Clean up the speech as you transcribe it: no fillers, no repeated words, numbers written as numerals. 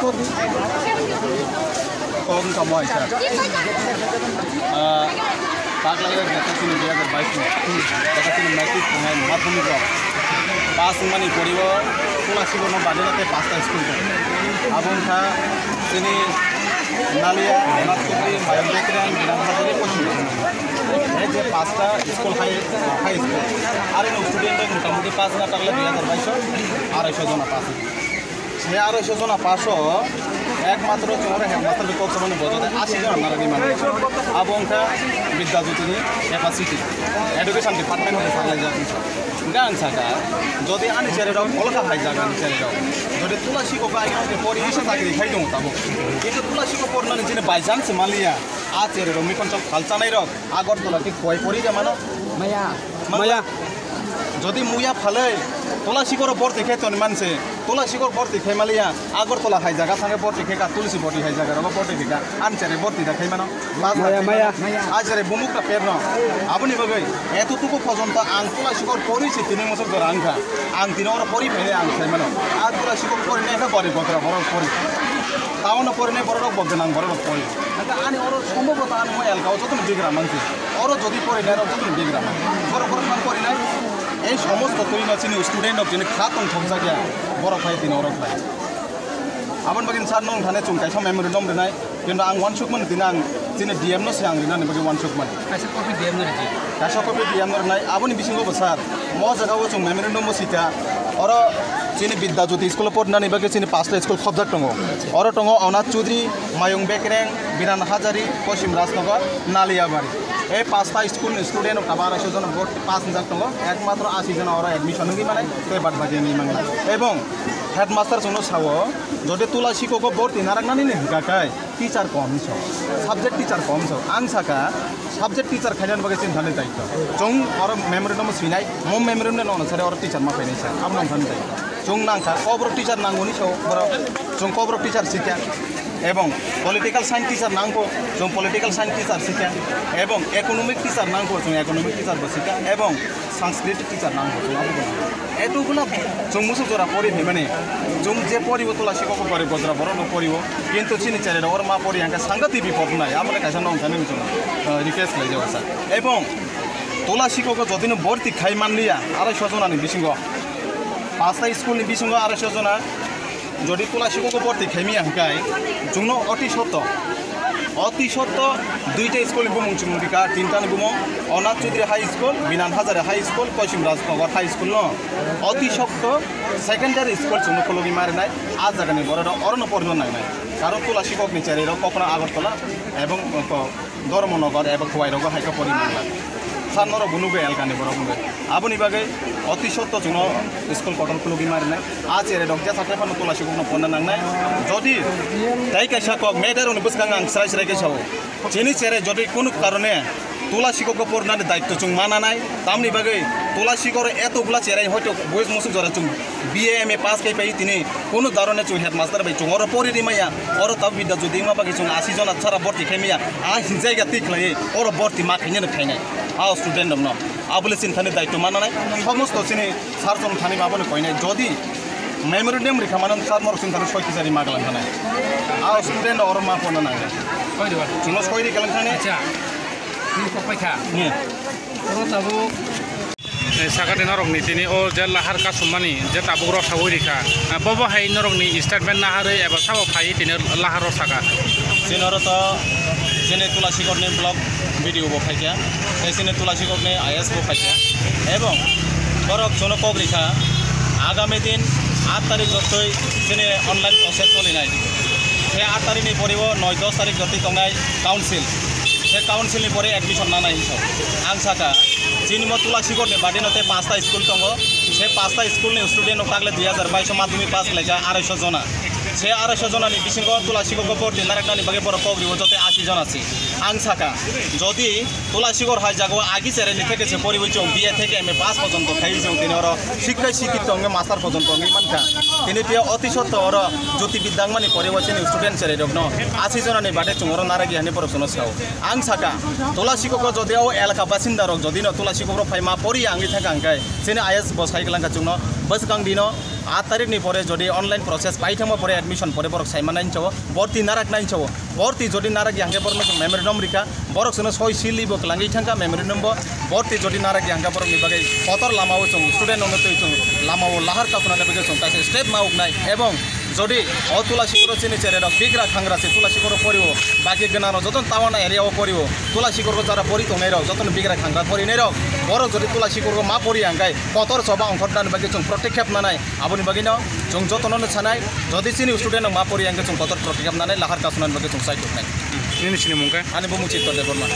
Kong kamu aja. Pak lagi kita sini dia terbaik nih. Kita sini metik dengan materi kok. Pas mani koriwo, pulang sih kono badai nanti pasta school tuh. Abang kah sini nalia, anak kiri, bayam bekeran, bilang hari ini posisi. Ini pasta school high school. Ada nih student yang kamu pas nggak tahu dia terbaik so, ada zona pas. Saya ada zona pas so. একমাত্র তোমার headmaster বিকল্প সমানে বোঝাতে 80 জন নারী মানুষ আবংকা Vidyajyoti capacity education department হতে সামনে যাচ্ছে গান ছাকা যদি আনি ছেড়েরাও অলকা হাই জায়গা ছেড়েরাও যদি তুলসী কোকা আগে পরিবেশে চাকরি খাই দো তাবো কিন্তু তুলসী কো পড়নানি যিনি বাই চান্স মালিয়া আ ছেড়েরাও মিকন সব খালচানাই রক আগরতলা কি কয় পরি জামানো মায়া মায়া যদি মুয়া ফালে তুলসীকর বর্তি খেতন মানছে তুলসীকর বর্তি খাই মালিয়া আগরতলা হাই জায়গা সঙ্গে বর্তি খেকা তুলসী বর্তি হাই জায়গা রব বর্তি খেকা আনচারে বর্তি দা খাই মানো মায়া আজরে বুমুকটা পেরন আপনি বাগৈ এতটুকু পর্যন্ত আং তুলসীকর পরিছি 3 বছর ধরে আংখা আং 3 বছর পরি ফেলে আং খাই মানো আ তুলসীকর পরি না গরি বকরা বড় পরি তাওনা পরি না বড় বগন আং বড় পরি আনি ওর সম্ভবত আনি মই এলকাও যত বিগ্রা মানছি ওর যদি পরি না যত বিগ্রা মান বড় বড় মান পরি না এই সমস্ত তুই না চিনি স্টুডেন্ট অফ যিনি খাতন থমসা গিয়া বড় ফাই দিন অরক ফাই আবন বাগিন সার নং থানে চুংকাই সম মেমোরেন্ডাম রেনাই কিন্তু আং ওয়ান শুকমান দিন আং চিনি ডিএম নো সিং রেনানি বাগি ওয়ান শুকমান কাইসা কপি ডিএম নো রেজি কাইসা কপি ডিএম নো রেনাই আবনি বিসিংগো বসার ম জায়গাও চুং মেমোরেন্ডাম সিটা অর চিনি বিদ্যাজ্যোতি স্কুল পড়নানি বাগি চিনি 5টা স্কুল খবজাক দङ অর দङ অনাথ চৌধুরী মায়ং বেকরেং বিরান হাজারি পশ্চিম রাজনগর নালিয়াবাড়ি এই 5টা স্কুল স্টুডেন্ট 1200 জন ভর্তি 5000 দङ একমাত্র 80 জন ওরা এডমিশন কি মানে তে বাদ বাকি নি মাংলা এবং হেডমাস্টার জন্য সাও যদি তুলসী কোকো ভর্তি নারাকনানি নি হিকাকাই টিচার কম ছ সাবজেক্ট টিচার কম ছ আং সাকা সাবজেক্ট টিচার খাইনান বাগে চিন্তানি দায়িত্ব জং আর মেমোরেন্ডাম সিনাই মম মেমোরেন্ডাম অনুসারে আর টিচার मा फैनाय सा आपनां थानि दायित्व जों नांखा कबर टीचार नांगौनि सायाव बराव जों कबर टीचार शिक्षा এবং पलिटिकल साइंस टीचार नांगौ जों पलिटिकल साइंस टीचार शिक्षा এবং इकोनॉमिक टीचार नांगौ जों इकोनॉमिक टीचार शिक्षा এবং सांस्कृतिक टीचार नांगौ जों एतुगुला जों मुसु जरा परि माने जों जे परिब तुलसी को परि बजरा बरो न परिब किंतु चिनि चारे और मा परि हांका सांगति बिपद नाय आमले कायसा नं थानि जों रिक्वेस्ट लाय जावसा এবং तुलसी को जदिन भर्ती खाइ मानलिया 250 जनानि बिसिंगो 5টা स्कुलनि बिसिंगो 250 जना যদি তুলসী কোকো ভর্তি খাইমিয়া হাঁকাই जोंन अति सत्य 2টা स्कुल बुमुं चुमुदिका 3टानि बुमुं अनाथ चौधरी हाई स्कुल बिनान Hazare high school Paschim Rajnagar high school न अति सत्य सेकेंडारी स्कुल जोंनो कलगि मारिनाय आ जागानि बरद अरन परिन नायनाय कारण तुलसी कोकनि चारिर कखना আগরতলা এবং ধর্মনগর এবং খোয়াইরগ হাইকা পরিমাनला सानर बुनुगे एलकानि बर बुंगे आबनि बागै अति सत्य जोंनो स्कुल कटन खुलुगि मारिनाय आ चेरे डक्टर साख्रे फानो तुलसी कोकनो पन्ना नांनाय जदि ताइ कायसा कक मेदारनि बुसगां आं स्राय स्राय गेसाव जेनि चेरे जदि कुनु कारणे तुलसी कोको पड़नानि दायित्व जों मानानाय तामनि बागै तुलसी को एतगुला चेराय हयतो बयस मुसु जरा जों बीए एमए पास kai pai tini कोनो दारने जों हेडमास्टार बै जों और परि रिमाया और तब बिद्याज्योति मा बागै जों 80 जना छारा भर्ती खाइमिया आ जायगा तिखलाय और भर्ती मा खाइने खाइनाय आ स्टुडेन्ट दम न आबले चिन्तानि दायित्व मानानाय समस्त चिनि सारजन थानि बाबने कइनाय जदि मेमोरेन्डाम रिखा मानन सारमर चिन्तानि 6 किजारि मागलां थानाय आ स्टुडेन्ट और मा पना नांगै कइदिबा जों 6 रि गलां थानाय अच्छा नि कपायखा नि और ताबो सागाते नरकनि तिनि ओ जे लाहार कासुमानि जे ताबुक रसावै रिखा बबो हाय नरकनि स्टेटमेन्ट नाहारै एबा साबो फाय तिनि लाहार रसागा जिनरत जेने तुलसीगढ़नि ब्लग भिडिओ बो फायखा एसिने तुलसीगढ़नि आईएस बो फायखा एवं बरक जन कग्रिखा आगामी दिन 8 तारिख जतै जेने अनलाइन प्रसेस चलिनाय बे 8 तारिखनि परिब 9-10 तारिख जतै तंगाय काउन्सिल से काउन्सिलनि परे एडमिशन नानाय हिसाब आं साका जिनिम तुलसीगढ़नि बादिनते 5टा स्कुल दङ से 5टा स्कुलनि स्टुडेन्ट फागले 2022 माध्यमिक पास खालायगा 250 जना से 250 जनानि बिसिंगो तुलसीगढ़ भर्ती नाराकनानि बागै बर कग्रिबो जते 80 जना आछि आं साका जदि तुलसीगढ़ हाय जागो आगि सेरेनि থেকে से परिबो जों बीए থেকে एमए पास पर्यंत खाइ जों तिनि और शिक्षा शिक्षित दङ मास्टार पर्यंत दङ मानका तिनि पे अति सत्य और ज्योति विद्यांगमानि परिबो चिनि स्टुडेन्ट सेरे दङ 80 जनानि बादे जों और नारागि हानि परसनो साव आं साका तुलसीगढ़ जदियाव एलका बासिन्दा रक जदिनो तुलसीगढ़ फाइमा परि आंगि थाका आंगाय जेने आईएस बसाय saiglang kachungno basgang dino 8 tarik ni pore jodi online process paithama pore admission pore borok saimanai chawo borti narak nai chawo borti jodi narak yangge borno memorandum rika borok sono soi sili bo klangi thangka memorandum bo borti jodi narak yangga borok ni bagai kotor lamao chung student ono tui chung lamao lahar ka puna bagai chung taise step ma ugnai ebong jodi otula sikoro chini chere rok bigra khangra se tula sikoro poribo baki ganano joton tawana area o poribo tula sikoro jara pori tongai rok joton bigra khangra pori nei rok borok jodi tula sikoro ma pori angkai kotor soba ongkhotnan bagai chung protect khep nanai aboni bagai no chung joton no chanai jodi chini student ma pori angkai chung kotor protect khep nanai lahar ka sunan bagai chung sai tuknai ini sini mungkin ani bomu chitto de borma